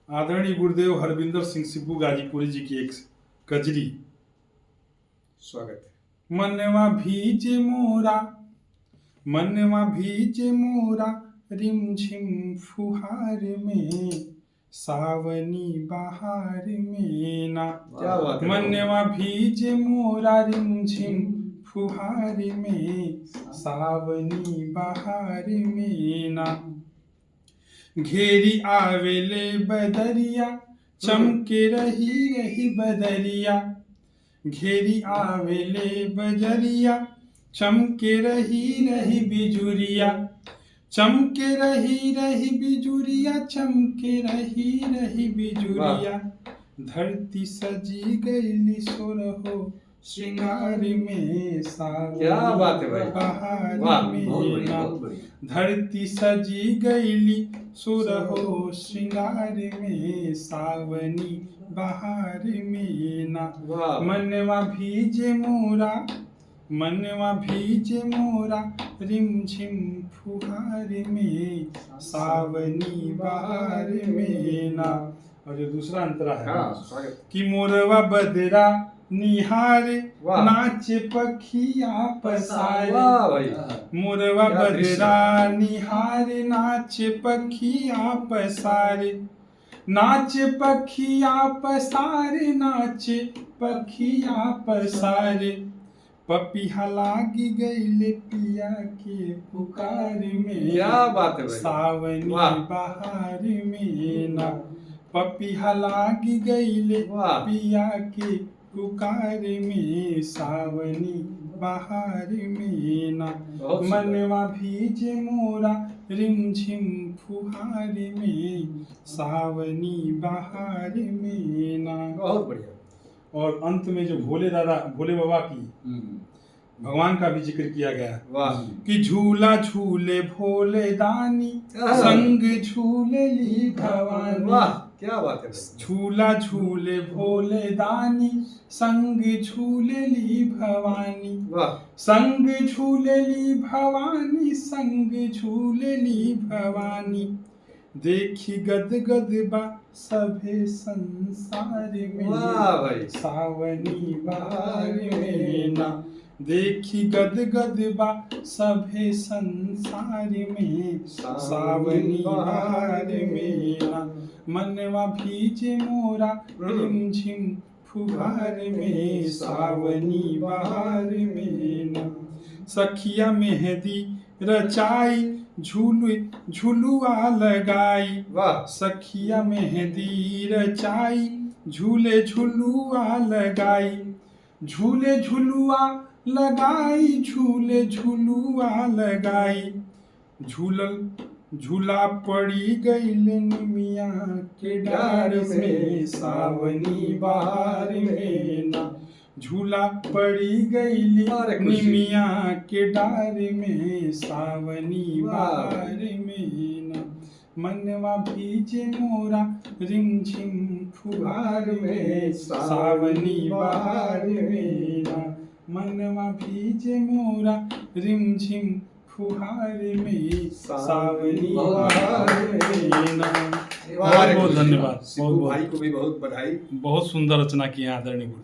आदरणीय गुरुदेव हरविंदर सिंह सिब्बू गाजीपुरी जी की एक कजरी। स्वागत है। मनवा भीजे मोरा, मनवा भीजे मोरा, रिमझिम फुहार में, सावनी बहार में ना। क्या बात है। मनवा भीजे मोरा, रिमझिम फुहार में, सावनी बहार में ना। घेरी आवेले बदरिया, चमके रही रही बदरिया। घेरी आवेले बजरिया, चमके रही रही बिजुरिया। चमके रही रही बिजुरिया, चमके रही रही बिजुरिया। धरती सजी गईली सुरहो श्रृंगार में, क्या बात है भाई। बहार वाह, में बहुत बढ़िया, ना। बहुत बढ़िया। धरती सजी गईली सुरहो श्रृंगार में, सावनी बहार में ना। वाह। मनवा भीजे मोरा, मनवा भीजे मोरा, रिमझिम फुहार में, सावनी बहार में ना। और जो दूसरा अंतरा है, हाँ, स्वागत। कि मोरवा बदरा निहारे, वाह। नाचे पखिया पसारे। वाह भाई। मोरवा क्या दृश्य। बदरा निहारे, नाचे पखिया पसारे। नाचे पखिया पसारे, नाचे पखिया पसारे। पपिहा लागी गईले पिया के पुकार में, क्या बात है भाई। सावनी वाह। बहार में ना। पपिहा लागी गईले वाह। पिया के पुकार में, सावनी बहार में ना। बहुत सुंदर। मनवा भीजे मोरा, रिमझिम फुहार में, सावनी बहार में ना। बहुत बढ़िया। और अंत में जो भोले दादा, भोले बाबा की, भगवान का भी जिक्र किया गया है। वाह। कि झूला झूले भोले दानी, हाँ। संग झूले ली भवानी। वाह, क्या बात है भाई। झूला झूले भोले दानी, संग झूले ली भवानी। वाह। संग झूले ली भवानी, संग झूले ली भवानी। देखी गद गद बा सभे संसार में, वाह भाई। सावनी बहार में ना। देखी गद गद बा सभे संसार में, सावनी बहार में ना। मनवा भीजे मोरा, रिमझिम फुहार में, सावनी बहार में ना। सखिया मेहंदी रचाई, झुलुआ लगाई। वाह। सखिया मेहंदी रचाई, झूले झुलुआ लगाई। झूले झुलुआ लगाई, झूले झुलुआ लगाई। झूला पड़ी गईल निमिया के डार में, सावनी बहार में ना। झूला पड़ी गईली निमिया के डार में, सावनी बहार में ना। मनवा भीजे मोरा, रिमझिम फुहार में, सावनी बहार में ना। मनवा भीजे मोरा, रिमझिम फुहार में, सावनी बहार में ना। बहुत बहुत धन्यवाद। सिब्बू भाई को भी बहुत बधाई। बहुत सुंदर रचना की है आदरणीय।